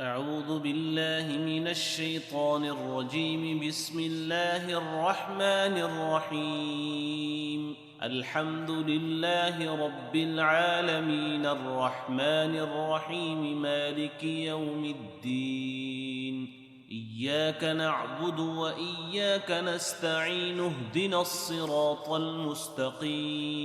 أعوذ بالله من الشيطان الرجيم. بسم الله الرحمن الرحيم. الحمد لله رب العالمين الرحمن الرحيم مالك يوم الدين. إياك نعبد وإياك نستعين. اهدنا الصراط المستقيم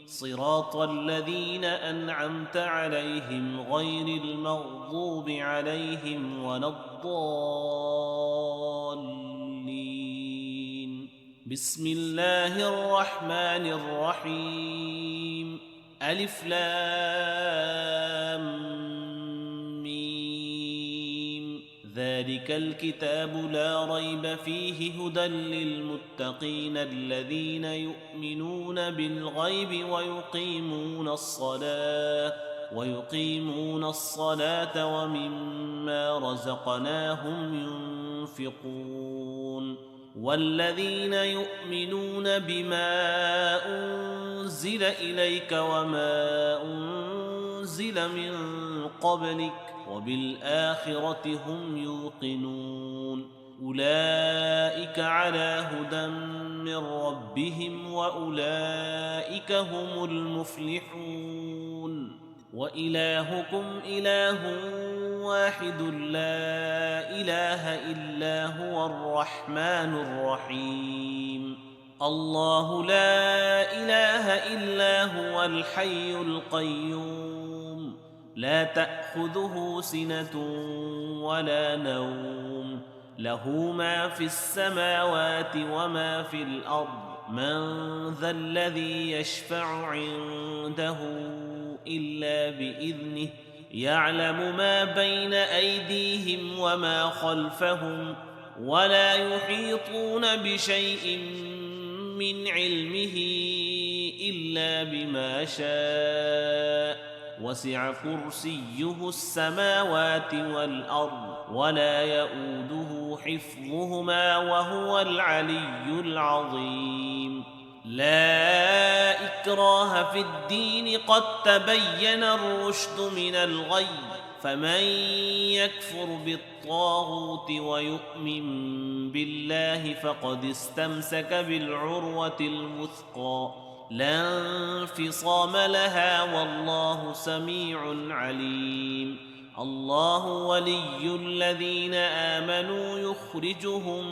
صراط الذين أنعمت عليهم غير المغضوب عليهم ولا الضالين. بسم الله الرحمن الرحيم. ألف لام ميم. ذلك الكتاب لا ريب فيه هدى للمتقين الذين يؤمنون بالغيب ويقيمون الصلاة ومما رزقناهم ينفقون. والذين يؤمنون بما أنزل إليك وما أنزل من قبلك وبالآخرة هم يوقنون. أولئك على هدى من ربهم وأولئك هم المفلحون. وإلهكم إله واحد لا إله إلا هو الرحمن الرحيم. الله لا إله إلا هو الحي القيوم لا تأخذه سنة ولا نوم. له ما في السماوات وما في الأرض. من ذا الذي يشفع عنده إلا بإذنه. يعلم ما بين أيديهم وما خلفهم ولا يحيطون بشيء من علمه إلا بما شاء. وسع كرسيه السماوات والأرض ولا يؤوده حفظهما وهو العلي العظيم. لا إكراه في الدين قد تبين الرشد من الغي. فمن يكفر بالطاغوت ويؤمن بالله فقد استمسك بالعروة الوثقى لا انفصام لها والله سميع عليم. الله ولي الذين آمنوا يخرجهم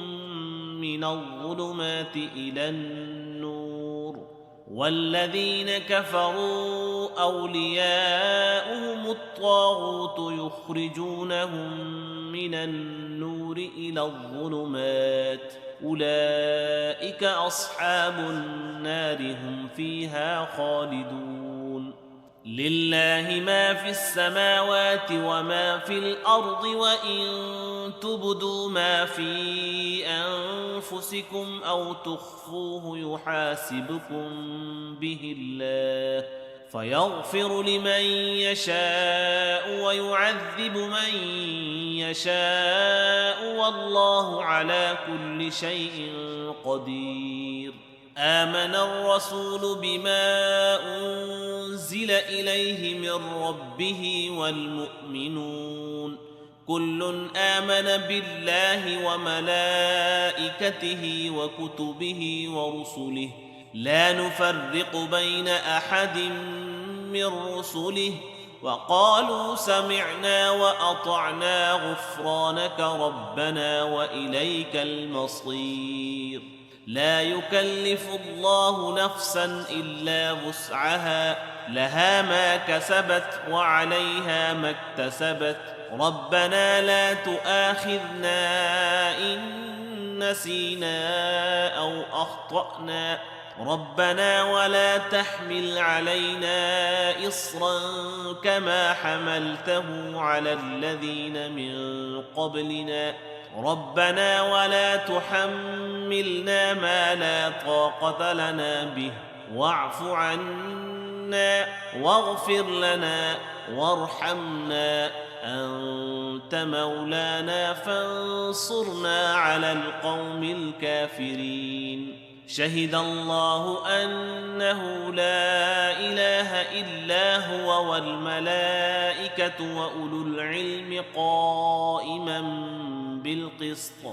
من الظلمات إلى النور. والذين كفروا أولياؤهم الطاغوت يخرجونهم من النور إلى الظلمات. أولئك أصحاب النار هم فيها خالدون. لله ما في السماوات وما في الأرض. وإن تبدوا ما في أنفسكم أو تخفوه يحاسبكم به الله فيغفر لمن يشاء ويعذب من يشاء والله على كل شيء قدير. آمن الرسول بما أنزل إليه من ربه والمؤمنون كل آمن بالله وملائكته وكتبه ورسله لا نفرق بين أحد من رسله وقالوا سمعنا وأطعنا غفرانك ربنا وإليك المصير. لا يكلف الله نفسا إلا وسعها لها ما كسبت وعليها ما اكتسبت. ربنا لا تؤاخذنا إن نسينا أو أخطأنا. ربنا ولا تحمل علينا إصرا كما حملته على الذين من قبلنا. ربنا ولا تحملنا ما لا طاقة لنا به واعف عنا واغفر لنا وارحمنا أنت مولانا فانصرنا على القوم الكافرين. شهد الله أنه لا إله إلا هو والملائكة وأولو العلم قائما بالقسط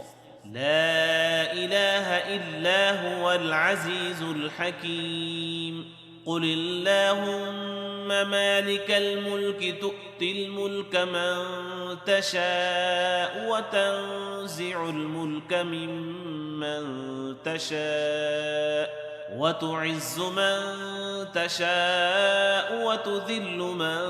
لا إله إلا هو العزيز الحكيم قل اللهم مالك الملك تؤتي الملك من تشاء وتنزع الملك ممن تشاء وتعز من تشاء وتذل من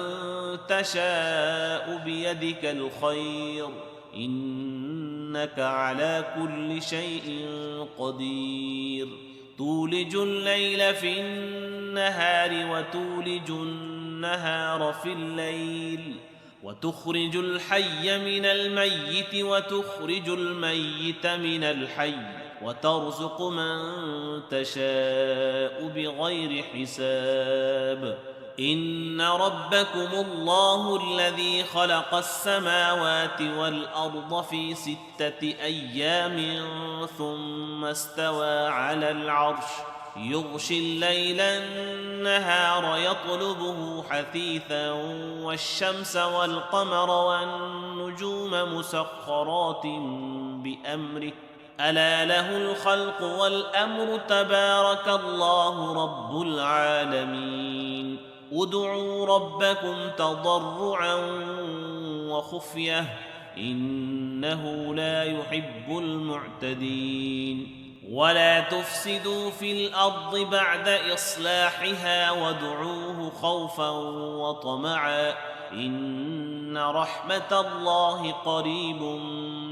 تشاء بيدك الخير إنك على كل شيء قدير تولج الليل في النهار وتولج النهار في الليل وتخرج الحي من الميت وتخرج الميت من الحي وترزق من تشاء بغير حساب إن ربكم الله الذي خلق السماوات والأرض في 6 أيام ثم استوى على العرش يغشي الليل النهار يطلبه حثيثا والشمس والقمر والنجوم مسخرات بأمره ألا له الخلق والأمر تبارك الله رب العالمين ادعوا ربكم تضرعا وخفية إنه لا يحب المعتدين ولا تفسدوا في الأرض بعد إصلاحها وادعوه خوفا وطمعا إن رحمة الله قريب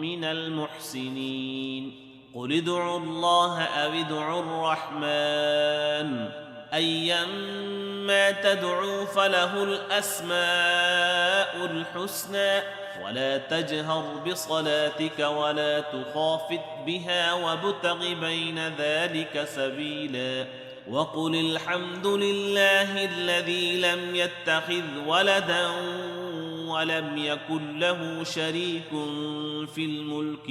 من المحسنين قل ادعوا الله أو ادعوا الرحمن أيما تدعوا فله الأسماء الحسنى ولا تجهر بصلاتك ولا تخافت بها وابتغ بين ذلك سبيلا وقل الحمد لله الذي لم يتخذ ولدا ولم يكن له شريك في الملك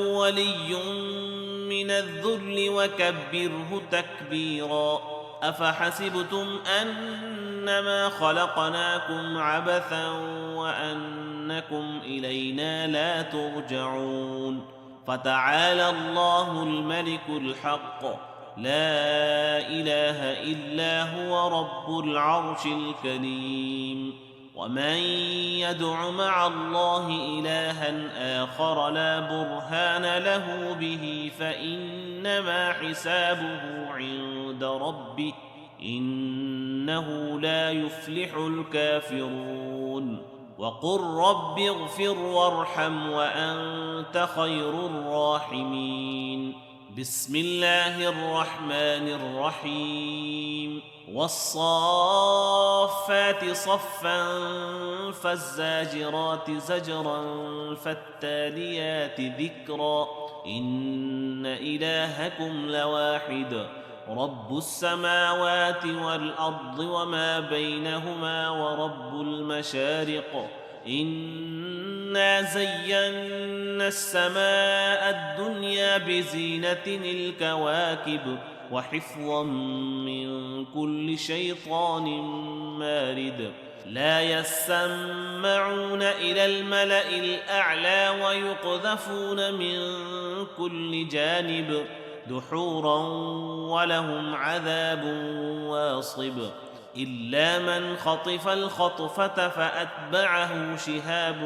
ولي من الذل وكبره تكبيرا أفحسبتم أنما خلقناكم عبثا وأنكم إلينا لا ترجعون فتعالى الله الملك الحق لا إله إلا هو رب العرش الكريم ومن يدع مع الله إلها آخر لا برهان له به فإنما حسابه عند ربه إنه لا يفلح الكافرون وقل رب اغفر وارحم وأنت خير الراحمين بسم الله الرحمن الرحيم والصافات صفا فالزاجرات زجرا فالتاليات ذكرا إن إلهكم لواحد رب السماوات والأرض وما بينهما ورب المشارق إنا زينا السماء الدنيا بزينة الكواكب وحفظا من كل شيطان مارد لا يسمعون إلى الملأ الأعلى ويقذفون من كل جانب دحورا ولهم عذاب واصب إلا من خطف الخطفة فأتبعه شهاب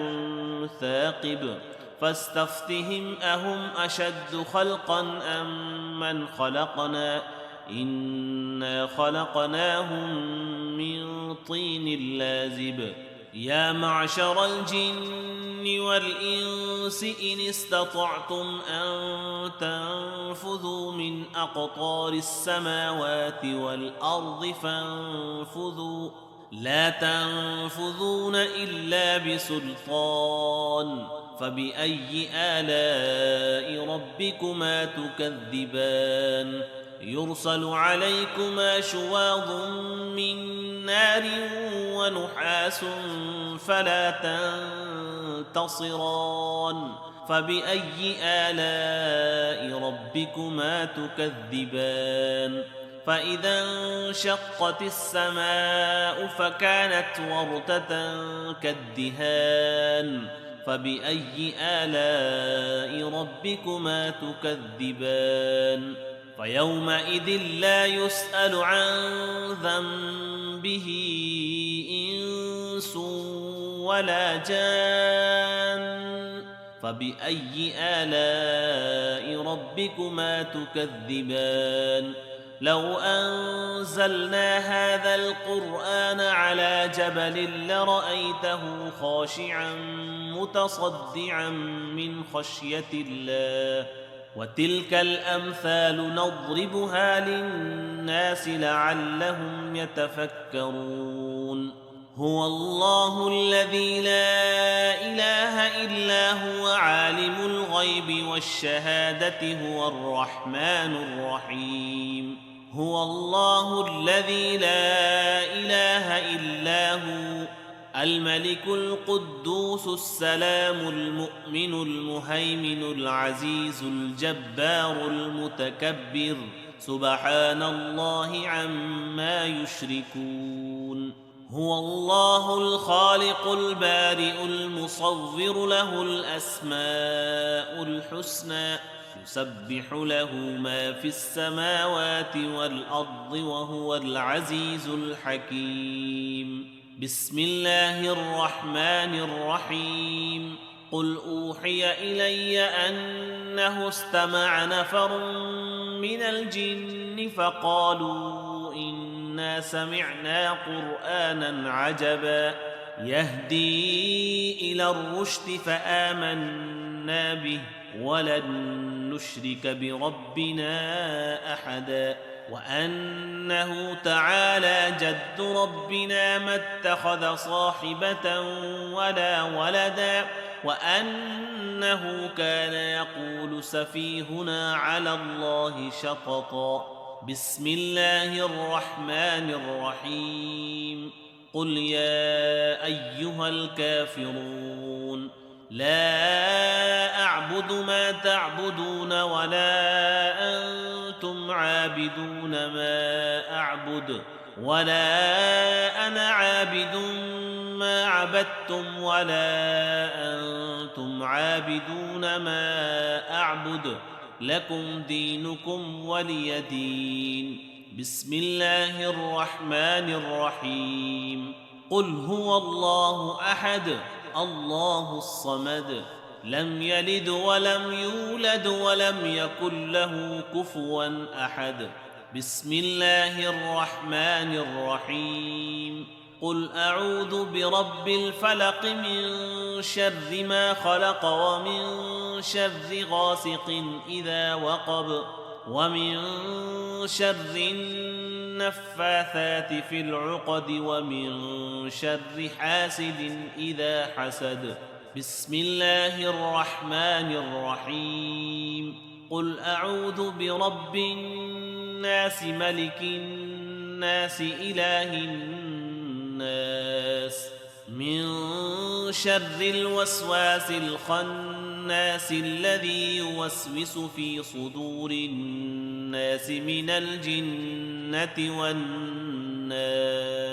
ثاقب فاستفتهم أهم أشد خلقا أم من خلقنا إنا خلقناهم من طين لازب يا معشر الجن والإنس إن استطعتم أن تنفذوا من أقطار السماوات والأرض فانفذوا لا تنفذون إلا بسلطان فبأي آلاء ربكما تكذبان يرسل عليكما شواظ من نار ونحاس فلا ينتصران فبأي آلاء ربكما تكذبان فإذا انشقت السماء فكانت وردة كالدهان فبأي آلاء ربكما تكذبان فيومئذ لا يسأل عن ذنبه إنس ولا جان فبأي آلاء ربكما تكذبان لو أنزلنا هذا القرآن على جبل لرأيته خاشعا متصدعا من خشية الله وتلك الأمثال نضربها للناس لعلهم يتفكرون هو الله الذي لا إله إلا هو عالم الغيب والشهادة هو الرحمن الرحيم هو الله الذي لا إله إلا هو الملك القدوس السلام المؤمن المهيمن العزيز الجبار المتكبر سبحان الله عما يشركون هو الله الخالق البارئ المصور له الأسماء الحسنى يسبح له ما في السماوات والأرض وهو العزيز الحكيم بسم الله الرحمن الرحيم قل أوحي إلي أنه استمع نفر من الجن فقالوا إنا سمعنا قرآنا عجبا يهدي إلى الرشد فآمنا به ولن نشرك بربنا أحدا وأنه تعالى جد ربنا ما اتخذ صاحبة ولا ولدا وأنه كان يقول سفيهنا على الله شططا بسم الله الرحمن الرحيم قل يا أيها الكافرون لا أعبد ما تعبدون ولا أنتم عابدون ما أعبد ولا أنا عابد ما عبدتم ولا أنتم عابدون ما أعبد لكم دينكم ولي دين بسم الله الرحمن الرحيم قل هو الله أحد الله الصمد لم يلد ولم يولد ولم يكن له كفوا أحد بسم الله الرحمن الرحيم قل أعوذ برب الفلق من شر ما خلق ومن شر غاسق إذا وقب ومن شر النفاثات في العقد ومن شر حاسد إذا حسد بسم الله الرحمن الرحيم قل أعوذ برب الناس ملك الناس إله الناس من شر الوسواس الخناس الذي يوسوس في صدور الناس من الجنة والناس